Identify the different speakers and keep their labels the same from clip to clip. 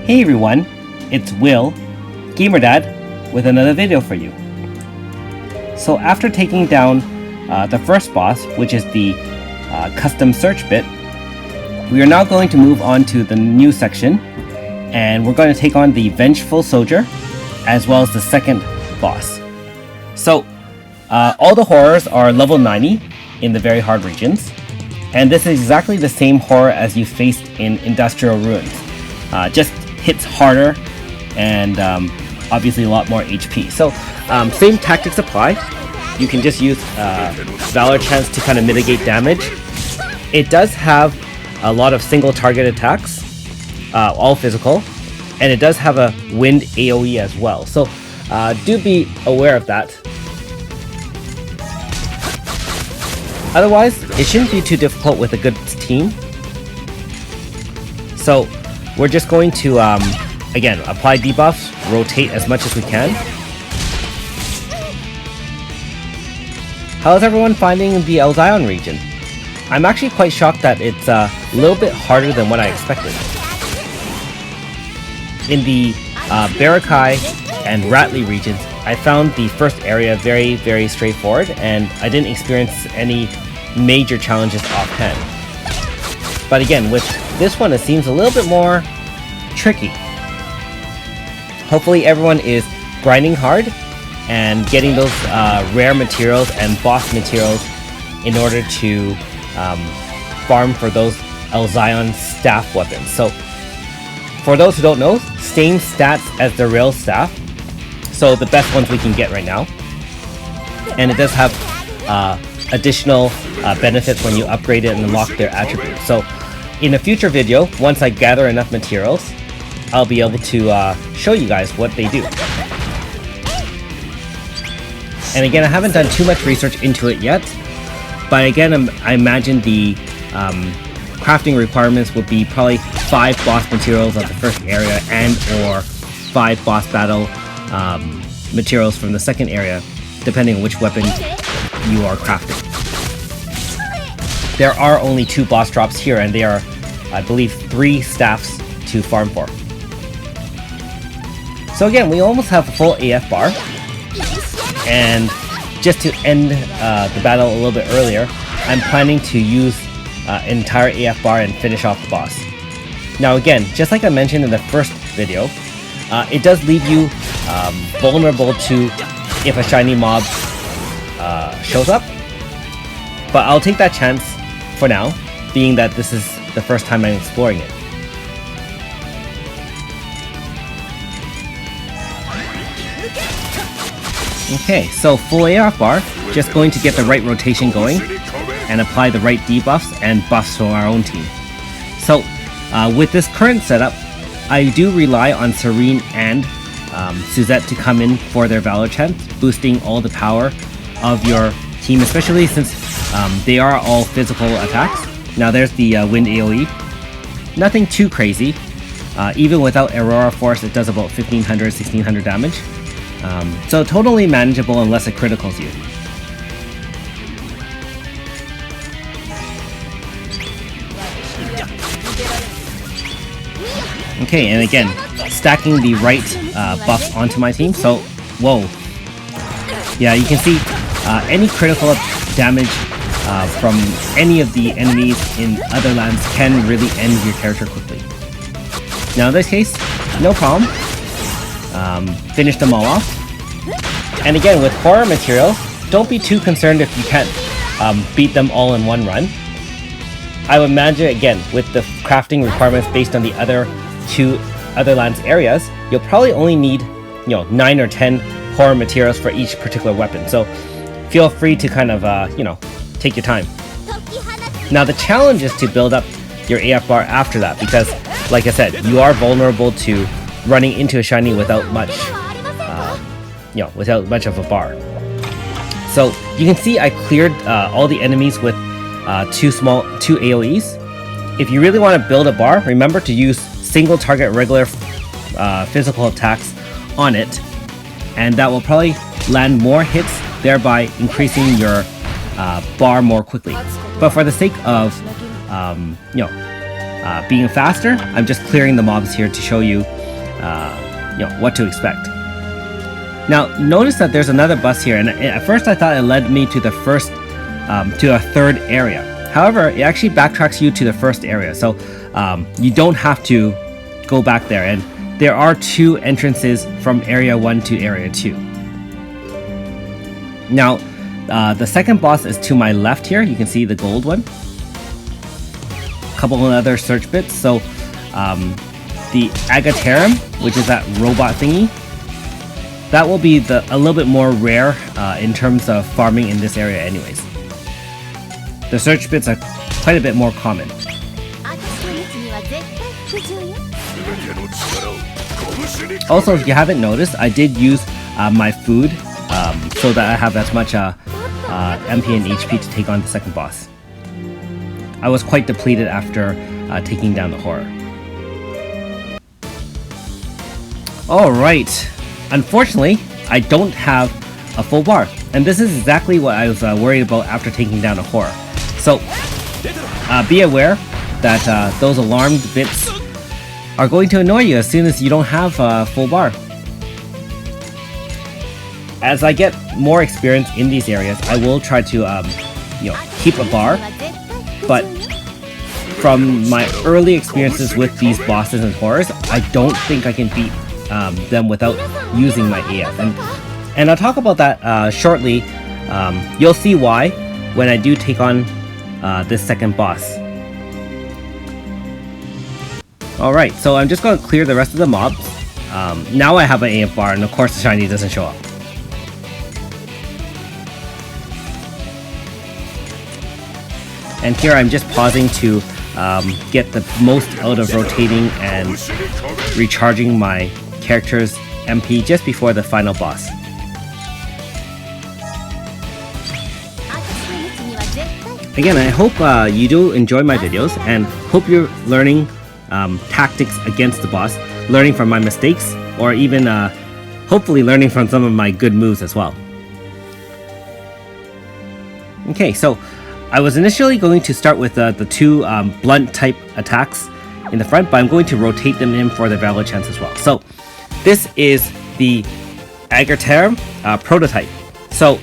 Speaker 1: Hey everyone, it's Will, GamerDad, with another video for you. So after taking down the first boss, which is the custom search bit, we are now going to move on to the new section, and we're going to take on the Vengeful Soldier, as well as the second boss. So all the horrors are level 90 in the very hard regions, and this is exactly the same horror as you faced in Industrial Ruins. Just hits harder and obviously a lot more HP. So same tactics apply. You can just use Valor Chance to kind of mitigate damage. It does have a lot of single target attacks, all physical, and it does have a wind AoE as well. So do be aware of that. Otherwise, it shouldn't be too difficult with a good team. So we're just going to, again, apply debuffs, rotate as much as we can. How's everyone finding the Elzion region? I'm actually quite shocked that it's a little bit harder than what I expected. In the Barakai and Ratley regions, I found the first area very, very straightforward, and I didn't experience any major challenges offhand. But again, with this one, it seems a little bit more tricky. Hopefully everyone is grinding hard and getting those rare materials and boss materials in order to farm for those Elzion staff weapons. So for those who don't know, same stats as the rail staff, so the best ones we can get right now. And it does have additional benefits when you upgrade it and unlock their attributes. So in a future video, once I gather enough materials, I'll be able to show you guys what they do. And again, I haven't done too much research into it yet, but again, I imagine the crafting requirements would be probably 5 boss materials of the first area and or 5 boss battle materials from the second area, depending on which weapon you are crafting. There are only 2 boss drops here, and they are, I believe, 3 staffs to farm for. So again, we almost have a full AF bar, and just to end the battle a little bit earlier, I'm planning to use an entire AF bar and finish off the boss. Now again, just like I mentioned in the first video, it does leave you vulnerable to if a shiny mob shows up, but I'll take that chance for now, being that this is the first time I'm exploring it. Okay, so full AF bar, just going to get the right rotation going and apply the right debuffs and buffs from our own team. So with this current setup, I do rely on Serene and Suzette to come in for their Valor Chant, boosting all the power of your team, especially since they are all physical attacks. Now there's the wind AoE. Nothing too crazy. Even without Aurora Force, it does about 1500, 1600 damage. So totally manageable unless it criticals you. Okay, and again, stacking the right buffs onto my team. So, whoa. Yeah, you can see any critical damage from any of the enemies in Otherlands can really end your character quickly. Now in this case, no problem. Finish them all off. And again, with horror materials, don't be too concerned if you can't beat them all in one run. I would imagine, again, with the crafting requirements based on the other 2 Otherlands areas, you'll probably only need, 9 or 10 horror materials for each particular weapon. So feel free to kind of, take your time. Now the challenge is to build up your AF bar after that, because, like I said, you are vulnerable to running into a shiny without much, without much of a bar. So you can see I cleared all the enemies with 2 AoEs. If you really want to build a bar, remember to use single target regular physical attacks on it, and that will probably land more hits, thereby increasing your bar more quickly. But for the sake of being faster, I'm just clearing the mobs here to show you, what to expect. Now, notice that there's another bus here, and at first I thought it led me to the first, to a third area. However, it actually backtracks you to the first area, so you don't have to go back there, and there are 2 entrances from Area 1 to Area 2. Now, the second boss is to my left here. You can see the gold one. A couple of other search bits. So, the Agateram, which is that robot thingy, that will be a little bit more rare in terms of farming in this area anyways. The search bits are quite a bit more common. Also, if you haven't noticed, I did use my food so that I have as much MP and HP to take on the second boss. I was quite depleted after taking down the horror. Alright, unfortunately, I don't have a full bar, and this is exactly what I was worried about after taking down a horror. So, be aware that those alarmed bits are going to annoy you as soon as you don't have a full bar. As I get more experience in these areas, I will try to keep a bar, but from my early experiences with these bosses and horrors, I don't think I can beat them without using my AF. And I'll talk about that shortly. You'll see why when I do take on this second boss. Alright, so I'm just going to clear the rest of the mobs. Now I have an AF bar, and of course the shiny doesn't show up. And here I'm just pausing to get the most out of rotating and recharging my character's MP just before the final boss. Again, I hope you do enjoy my videos, and hope you're learning tactics against the boss, learning from my mistakes, or even hopefully learning from some of my good moves as well. Okay, so I was initially going to start with the 2 blunt type attacks in the front, but I'm going to rotate them in for the valor chance as well. So this is the Agateram prototype. So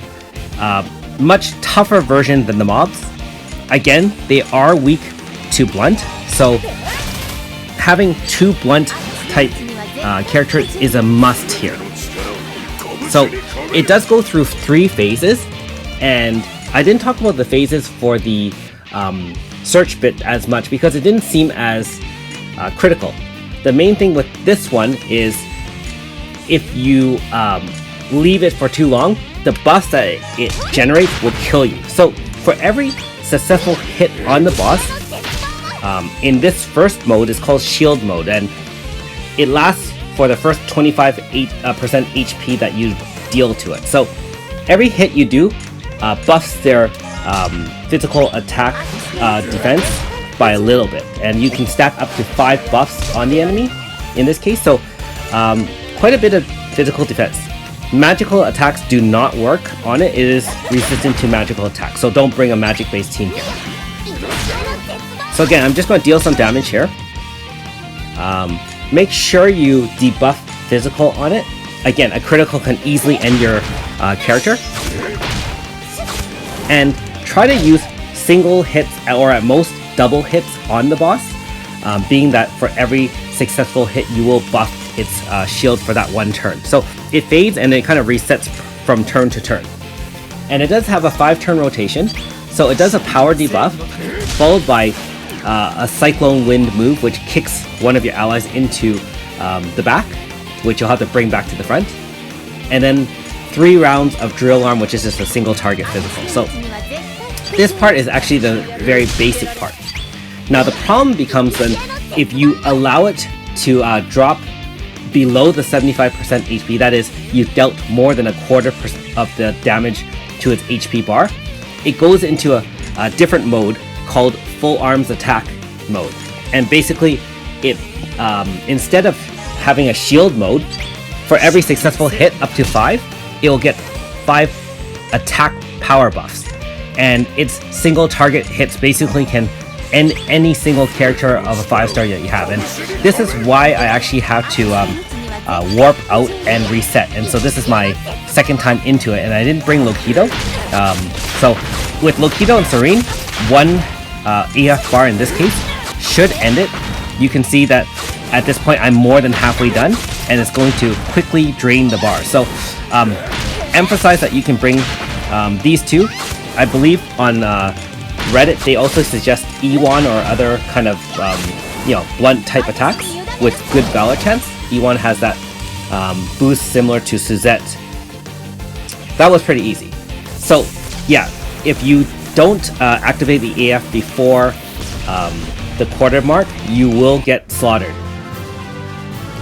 Speaker 1: much tougher version than the mobs. Again, they are weak to blunt, so having 2 blunt type characters is a must here. So it does go through 3 phases, and I didn't talk about the phases for the search bit as much because it didn't seem as critical. The main thing with this one is if you leave it for too long, the buff that it generates will kill you. So for every successful hit on the boss, in this first mode is called shield mode, and it lasts for the first 25% HP that you deal to it. So every hit you do buffs their physical attack defense by a little bit, and you can stack up to 5 buffs on the enemy in this case, so quite a bit of physical defense. Magical attacks do not work on it. It is resistant to magical attacks, so don't bring a magic based team here. So again, I'm just going to deal some damage here. Make sure you debuff physical on it. Again, a critical can easily end your character. And try to use single hits or at most double hits on the boss, being that for every successful hit you will buff its shield for that one turn. So it fades and it kind of resets from turn to turn. And it does have a 5-turn rotation, so it does a power debuff followed by a cyclone wind move which kicks one of your allies into the back, which you'll have to bring back to the front, and then 3 rounds of drill arm, which is just a single target physical. So this part is actually the very basic part. Now the problem becomes then if you allow it to drop below the 75% HP, that is, you've dealt more than 1/4% of the damage to its HP bar, it goes into a different mode called full arms attack mode. And basically it instead of having a shield mode, for every successful hit up to 5, it will get 5 attack power buffs, and its single target hits basically can end any single character of a 5-star that you have. And this is why I actually have to warp out and reset. And so this is my second time into it, and I didn't bring Loquito. So with Loquito and Serene, one AF bar in this case should end it. You can see that at this point I'm more than halfway done, and it's going to quickly drain the bar. So emphasize that you can bring these two. I believe on Reddit they also suggest Ewan or other kind of blunt type attacks with good Valor chance. Ewan has that boost similar to Suzette. That was pretty easy. So yeah, if you don't activate the AF before the quarter mark, you will get slaughtered.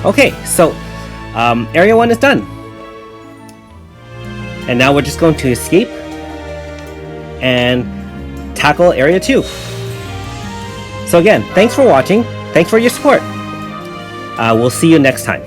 Speaker 1: Okay, so area 1 is done. And now we're just going to escape and tackle area 2. So again, thanks for watching. Thanks for your support. We'll see you next time.